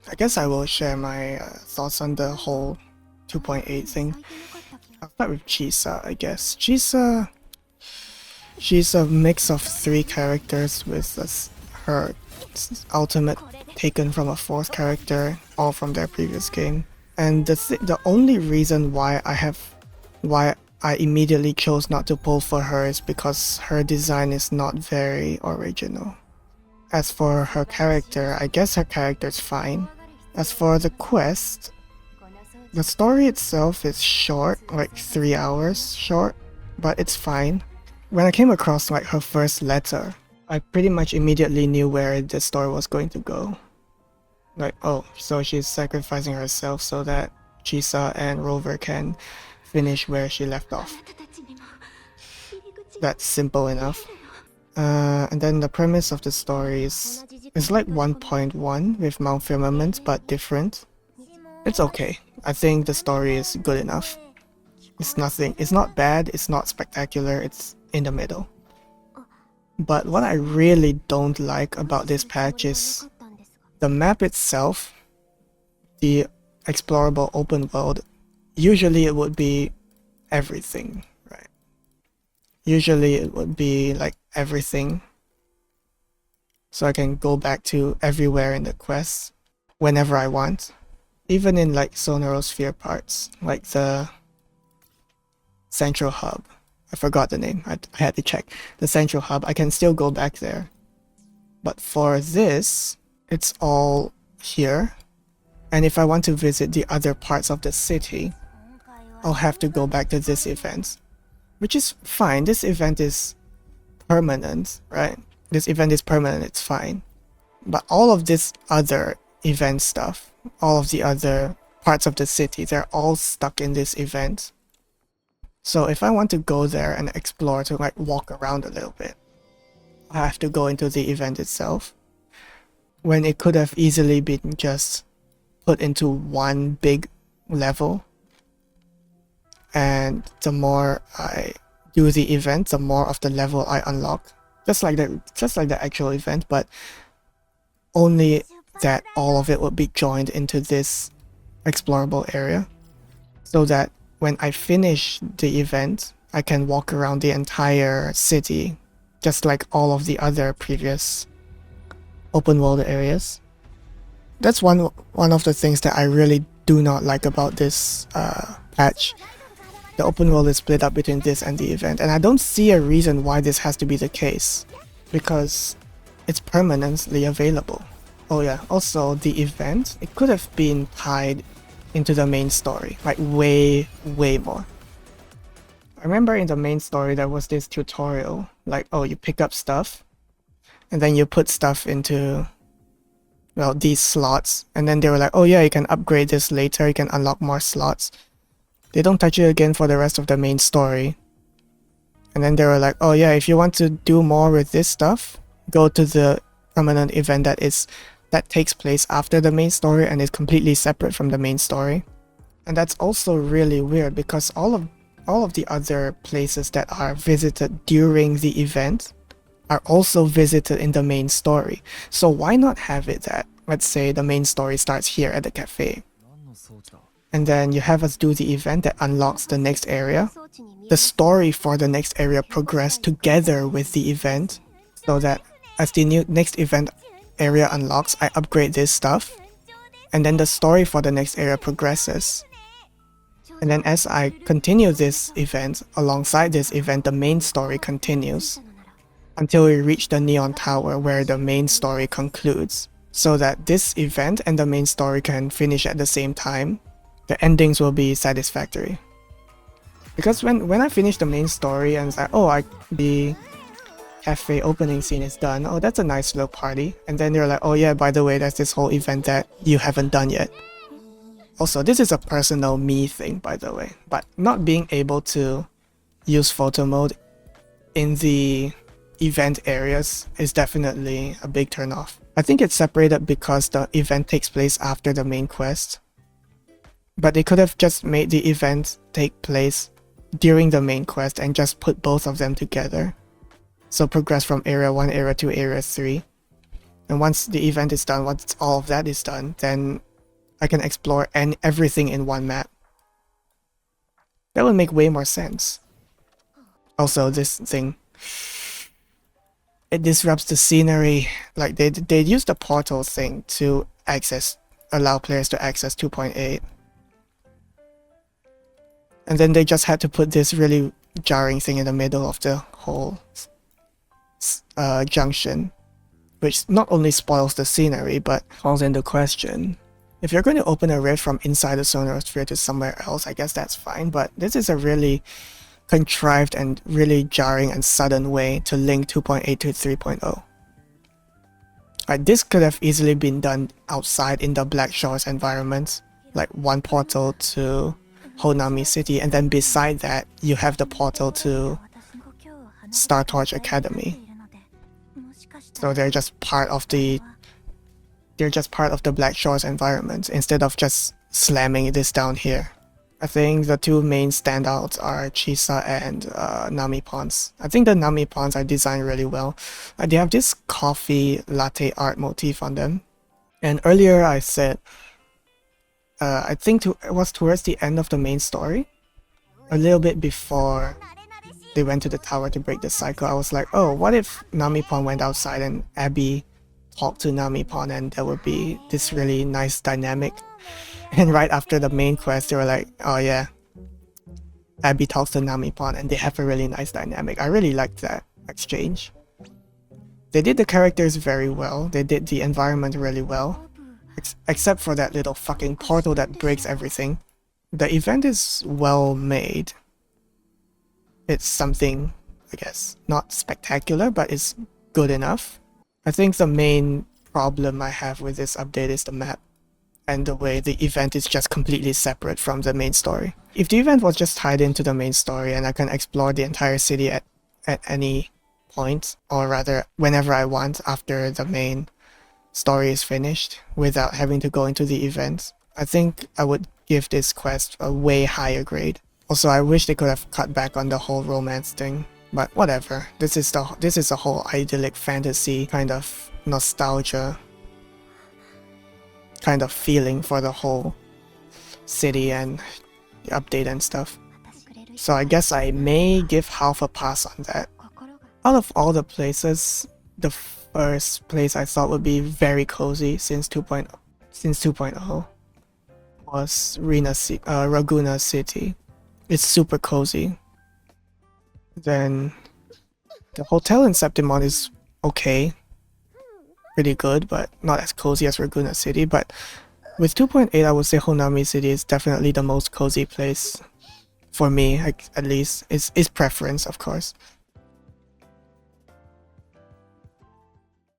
I guess I will share my thoughts on the whole 2.8 thing. I'll start with Chisa, I guess. She's a mix of three characters with her ultimate taken from a fourth character, all from their previous game. And the only reason why I immediately chose not to pull for her is because her design is not very original. As for her character, I guess her character's fine. As for the quest, the story itself is short, like 3 hours short, but it's fine. When I came across like her first letter, I pretty much immediately knew where the story was going to go. Like, oh, so she's sacrificing herself so that Chisa and Rover can finish where she left off. That's simple enough. And then the premise of the story is like 1.1 with Mount Firmament, but different. It's okay. I think the story is good enough. It's not bad, it's not spectacular, it's in the middle. But what I really don't like about this patch is the map itself, the explorable open world. Usually it would be everything, right? Usually it would be like everything. So I can go back to everywhere in the quest whenever I want. Even in like Sonorosphere parts, like the central hub. I forgot the name, I had to check. The central hub, I can still go back there. But for this, it's all here. And if I want to visit the other parts of the city, I'll have to go back to this event. Which is fine, this event is permanent, right? This event is permanent, it's fine. But all of this other event stuff, all of the other parts of the city, they're all stuck in this event. So if I want to go there and explore, to like walk around a little bit, I have to go into the event itself, when it could have easily been just put into one big level. And the more I do the event, the more of the level I unlock. Just like the actual event, but only that all of it would be joined into this explorable area, so that when I finish the event, I can walk around the entire city, just like all of the other previous open world areas. That's one of the things that I really do not like about this patch. The open world is split up between this and the event, and I don't see a reason why this has to be the case, because it's permanently available. Oh yeah, also the event, it could have been tied into the main story, like way more. I remember in the main story there was this tutorial, like, oh, you pick up stuff, and then you put stuff into, well, these slots, and then they were like, oh yeah, you can upgrade this later, you can unlock more slots. They don't touch it again for the rest of the main story. And then they were like, oh yeah, if you want to do more with this stuff, go to the permanent event that takes place after the main story and is completely separate from the main story. And that's also really weird, because all of the other places that are visited during the event are also visited in the main story. So why not have it that, let's say the main story starts here at the cafe, and then you have us do the event that unlocks the next area. The story for the next area progresses together with the event, so that as the next event area unlocks, I upgrade this stuff, and then the story for the next area progresses. And then as I continue this event, alongside this event, the main story continues until we reach the Neon Tower, where the main story concludes, so that this event and the main story can finish at the same time. The endings will be satisfactory. Because when I finish the main story and it's like, oh, the cafe opening scene is done, oh, that's a nice little party, and then they're like, oh yeah, by the way, there's this whole event that you haven't done yet. Also, this is a personal me thing, by the way, but not being able to use photo mode in the event areas is definitely a big turnoff. I think it's separated because the event takes place after the main quest, but they could have just made the event take place during the main quest and just put both of them together. So progress from area 1, area 2, area 3. And once the event is done, once all of that is done, then I can explore everything in one map. That would make way more sense. Also, this thing, it disrupts the scenery. Like they use the portal thing to allow players to access 2.8. And then they just had to put this really jarring thing in the middle of the whole junction, which not only spoils the scenery, but calls into question. If you're going to open a rift from inside the sonar sphere to somewhere else, I guess that's fine, but this is a really contrived and really jarring and sudden way to link 2.8 to 3.0. This could have easily been done outside in the Black Shores environment, like one portal to Honami City, and then beside that you have the portal to Star Torch Academy. So they're just part of the Black Shores environment instead of just slamming this down here. I think the two main standouts are Chisa and Nami Pawns. I think the Nami Pawns are designed really well. They have this coffee latte art motif on them. And earlier I said, I think it was towards the end of the main story, a little bit before they went to the tower to break the cycle. I was like, oh, what if Nami Pawn went outside and Abby talked to Nami Pawn, and there would be this really nice dynamic. And right after the main quest, they were like, oh yeah, Abby talks to Nami Pawn and they have a really nice dynamic. I really liked that exchange. They did the characters very well, they did the environment really well, except for that little fucking portal that breaks everything. The event is well made. It's something, I guess, not spectacular, but it's good enough. I think the main problem I have with this update is the map and the way the event is just completely separate from the main story. If the event was just tied into the main story and I can explore the entire city at any point, or rather whenever I want after the main story is finished without having to go into the event, I think I would give this quest a way higher grade. Also, I wish they could have cut back on the whole romance thing, but whatever. This is a whole idyllic fantasy kind of nostalgia kind of feeling for the whole city and the update and stuff. So I guess I may give half a pass on that. Out of all the places, the first place I thought would be very cozy since 2.0 was Raguna City. It's super cozy. Then the hotel in Septimon is okay, pretty good, but not as cozy as Raguna City. But with 2.8, I would say Honami City is definitely the most cozy place for me, at least. It's preference, of course.